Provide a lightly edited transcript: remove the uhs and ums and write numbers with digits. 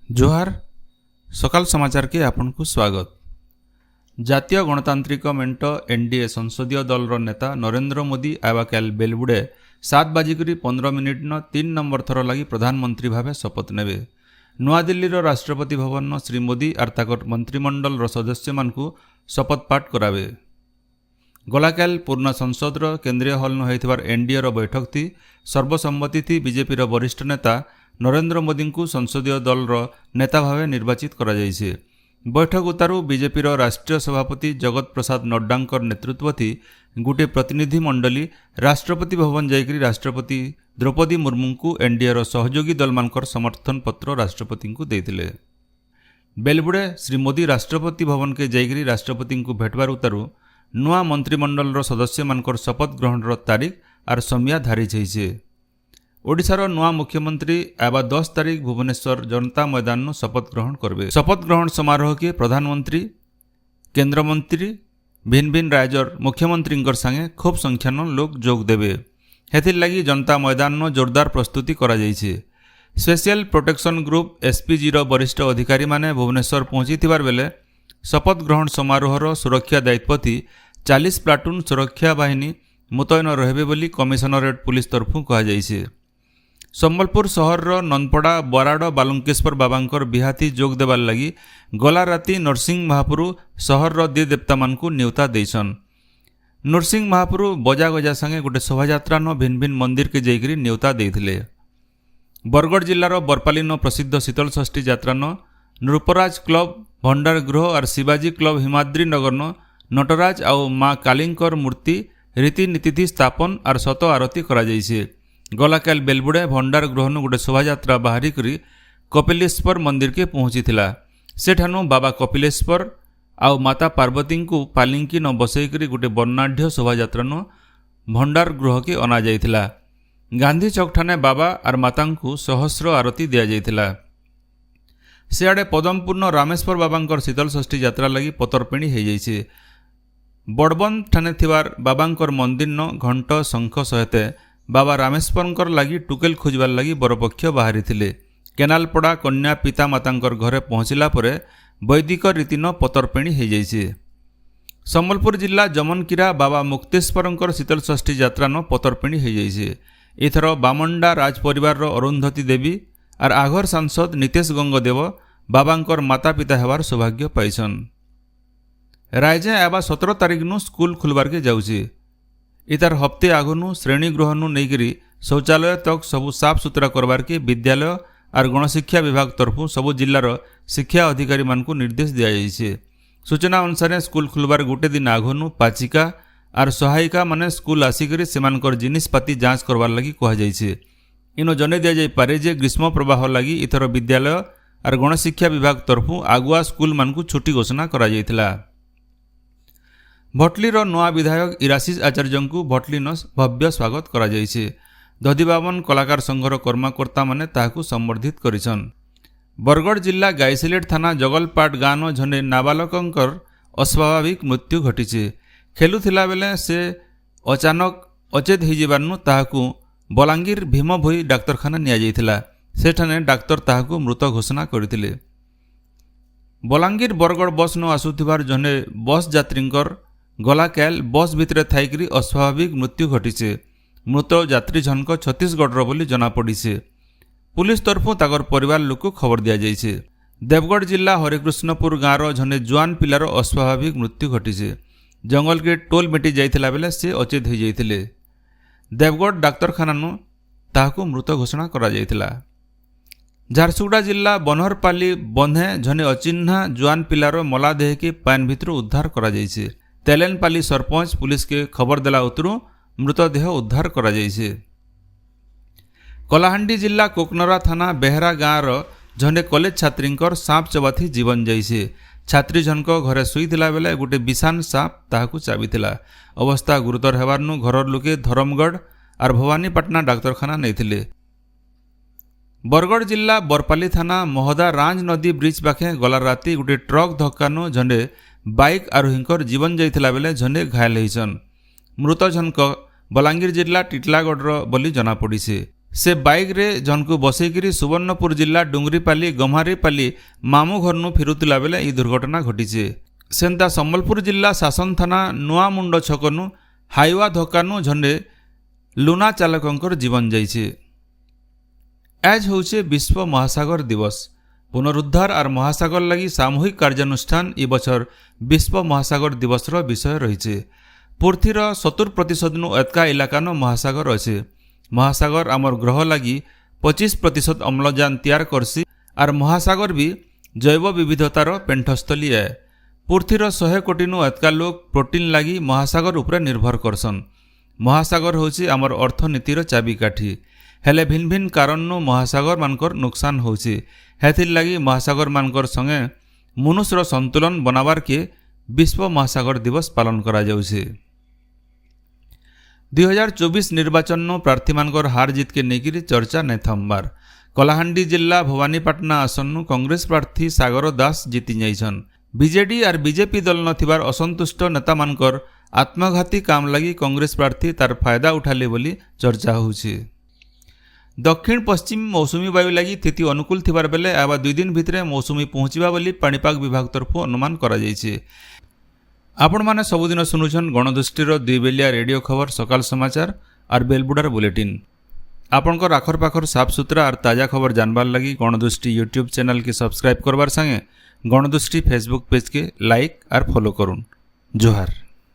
जोहार सकाल समाचार के आपन को स्वागत। जातीय गणतांत्रिक मेंट एनडीए संसदीय दल नेता नरेंद्र मोदी आवा काल बेलबुड़े 7:15 न 3 नंबर थर लगी प्रधानमंत्री भावे शपथ नेबे। नुआदिल्ली राष्ट्रपति भवन श्री मोदी और ताकर मंत्रिमंडल सदस्य मानकु शपथ पाठ करावे। गलाकाल पूर्ण संसद केंद्रीय हॉल होइथिबार एनडीए बैठक थी सर्वसम्मति थी बीजेपी वरिष्ठ नेता नरेंद्र मोदी को संसदीय दल नेता भावे निर्वाचित करा जायছে। बैठक उतारू बीजेपी राष्ट्रीय सभापति जगत प्रसाद नड्डा नेतृत्व थी गोटे प्रतिनिधि मंडली राष्ट्रपति भवन जाइकरी राष्ट्रपति द्रौपदी मुर्मू को एनडीए सहयोगी दल मानकर समर्थन पत्र राष्ट्रपति को देथिले। बेलबुड़े श्री मोदी राष्ट्रपति भवन के जाइकरी राष्ट्रपति को भेटबार उतारू नुआ मंत्रिमंडल सदस्य मानकर शपथ ग्रहण तारीख और समय धारी जाइছে। ओडिशार नुआ मुख्यमंत्री आबा 10 तारीख भुवनेश्वर जनता मैदान शपथ ग्रहण करबे। शपथ ग्रहण समारोह के प्रधानमंत्री केंद्र मंत्री भिन्न भिन्न राज्यर मुख्यमंत्री संगे खूब संख्यान लोग जोग देवे। हेथिर लगी जनता मैदान जोरदार प्रस्तुति करा जायছে। स्पेशल प्रोटेक्शन ग्रुप एसपीजी वरिष्ठ अधिकारी माने भुवनेश्वर पहुंची बेले शपथ ग्रहण समारोह सुरक्षा दायित्व थी 40 प्लाटून सुरक्षा बाहिनी मुतयन रहे बोली कमिशनरेट पुलिस तरफु कहुई। संबलपुर सहर ननपड़ा बराड़ बालुंकेश्वर बाबांकर बिहाती जोग देवार लगी गला राति नरसिंह महापुरु सहर दे देवता मान को न्योता देसन। नरसिंह महापुरु बजा गजा संगे गोटे शोभायात्रा भिन्न भिन्न मंदिर के जाइकरी न्योता देथिले। बरगढ़ जिलार बरपाली प्रसिद्ध शीतल षष्ठी यात्रा नृपराज क्लब भंडार गृह और शिवाजी क्लब हिमाद्री नगर नटराज आउ माँ कालींकर मूर्ति रीतिनीति स्थापन और शत आरती करा जायছে। गलाकाल बेलबुड़े भंडार गृह गोटे शोभायात्रा बाहरी करी कपिलेश्वर मंदिर के पहुंची थिला। सेठानु बाबा कपिलेश्वर आउ माता पार्वती को पालिंकी न बसईकरी गोटे वर्णाढ़ शोभायात्रा भंडार गृह के अना जाइथिला। गांधी चौक ठाने बाबा और माता को सहस्र आरती दिया जाइथिला। सियाड़े पदमपुर रामेश्वर बाबांकर शीतल षष्ठी यात्रा लगी पतरपेणी हो जाइছে। बड़बंद ठाने थिवार बाबांकर मंदिर घंट शंख सहित बाबा रामेश्वर लगी टुकेल खोजबार लगी बरपक्ष बाहरी थिले। केनालपड़ा कन्या पिता मातांकर घरे पहुँचला परे वैदिक रीति पतरपेणी हो जाइছে। संबलपुर जिला जमनकीरा बाबा मुक्तेश्वर शीतल षष्ठी यात्रा पतरपेणी हो जाइছে। एथर बामंडा राज परिवार अरुंधती देवी और आघर सांसद नितेश गंगदेव बाबांकर माता पिता हेबार सौभाग्य पाइछन। रायजे आबा 17 तारीख स्कूल खुलबार के जाउछे। इतार हफ्ते आगनु श्रेणी गृह नहींकरी शौचालय तक सबू साफ सुतरा करवार के विद्यालय और गणशिक्षा विभाग तरफु सबू जिलार शिक्षा अधिकारी मानकु निर्देश दिया जायছে। सूचना अनुसार स्कूल खुलबार गोटे दिन आगनु पाचिका और सहायिका माने स्कूल आसिकरी सेमानकर जिनिसपाती जांच करवार लगी कहा जायছে। इनो जने दिया जाय पारे जे ग्रीष्म प्रवाह लगी इथर विद्यालय और गणशिक्षा विभाग तरफु आगुआ स्कूल मानकु छुट्टी घोषणा करा जायथिला। भटलीर नुआ विधायक इराशीष आचार्य को भटली भव्य स्वागत करा जायছে। दधिबावन कलाकार संघर कर्मकर्ता माने ताहाकु संबर्धित करिछन। बरगढ़ जिला गाईसिलेट थाना जगलपाट गाँव झंडे नाबालकंकर अस्वाभाविक मृत्यु घटीছে। खेलुथिला बेले से अचानक अचेत होइजिबारनु ताहाकु बलांगीर भीमभोई डाक्तरखाना निया जाइथिला। सेठाने डाक्तर ताहाकु मृत घोषणा करथिले। बलांगीर बरगढ़ बस न आसुथिबार जने बस यात्रींकर गलाकाल बस भितर थाइकरी अस्वाभाविक मृत्यु घटीছে। मृत यात्री जनक छत्तीसगढ़ बोली जनापड़ीছে। पुलिस तरफु ताकर परिवार लोक खबर दिया जायছে। देवगढ़ जिला हरिकृष्णपुर गाँव जने जुआन पिलार अस्वाभाविक मृत्यु घटीছে। जंगल के टोल मेटी जाइथिला बेले से अचेत हो जाइथिले। देवगढ़ डाक्तरखाना ताहाकु मृत घोषणा करा जाइथिला। झारसुगुड़ा जिला बनहरपाली बंधे जने अचिन्हा जुआन पिलार मलादेह के पान भितर उद्धार करा जायছে। तेलेनपाली सरपंच पुलिस के खबर देला उतरू मृतदेह उद्धार करा जायছে। कलाहांडी जिला कोकनरा थाना बेहरा गाँव झंडे कॉलेज छात्रींकर साप चबाथी जीवन जाइছে। छात्री जनक घरे शुईला बेले गोटे विषाण साप ताहाकु चाबिथिला। अवस्था गुरुतर हेबारनु घरर लोके धरमगढ़ और भवानीपाटना डाक्तरखाना नैथिले। बरगढ़ जिला बरपाली थाना महदा रांज नदी ब्रिज पाखे गला राति गोटे ट्रक धक्कानु झंडे बाइक आरोहींकर जीवन जाइथिला बेले झंडे घायल होइछन। मृत जनक बलांगीर जिला टिटलागढ़ बोली जनापड़ीছে। से बाइक रे जन को बसईकरी सुवर्णपुर जिला डुंगरीपाली गम्हारीपाली मामू घरनु फिरुला बेले ई दुर्घटना घटी। सेंता संबलपुर जिला शासन थाना नुआमुंड छकनु हाइवा धक्कानु झंडे लुना चालकंकर जीवन जाइए। आज होचे विश्व महासागर दिवस। पुनरुद्धार और महासागर लगी सामूहिक कार्यानुष्ठान ई बछर विश्व महासागर दिवस विषय रही। पृथ्वीर 70% एतका इलाकानो महासागर अच्छे। महासागर आमर ग्रह लगी 25% अम्लजान तैयार करसी और महासागर भी जैव विविधतार पेंठस्थली है। पृथ्वीर 100 कोटी एतका लोग प्रोटीन लगी महासागर उपरे निर्भर करसन। महासागर होची आमर अर्थनीतिर चाबिकाठी। हेले भिन्न भिन्न कारणनु महासागर मानकर नुकसान होची। हेथिर लगी महासागर मानकर संगे मनुष्यर संतुलन बनावार के विश्व महासागर दिवस पालन करा जाउछे। 2024 निर्वाचन प्रार्थी मानकर हार जीत के नेकिरी चर्चा नहीं थमबार। कलाहांडी जिला भवानीपाटना आसनु कांग्रेस प्रार्थी सागर दास जीति जाइछन। बीजेडी और बीजेपी दल नथिबार असंतुष्ट नेता मानकर आत्मघाती काम लगी कांग्रेस प्रार्थी तार फायदा उठाले बोली चर्चा होछि। दक्षिण पश्चिम मौसुमी वायु लगी स्थिति अनुकूल थिबार बेले आबा 2 दिन भितरे मौसुमी पहुँचवा बोली पाणीपाग विभाग तरफ अनुमान करा जाइछे। आपण माने सबुदिन सुनुछन गणदृष्टिर 2 बेलिया रेडियो खबर सकाल समाचार और बेलबुडार बुलेटिन। आपणकर आखर पाखर साफ सुथरा और ताजा खबर जानबार लगी गणदृष्टि यूट्यूब चैनल के सब्सक्राइब करबार संगे गणदृष्टि फेसबुक पेज के लाइक और फॉलो करुन। जोहार।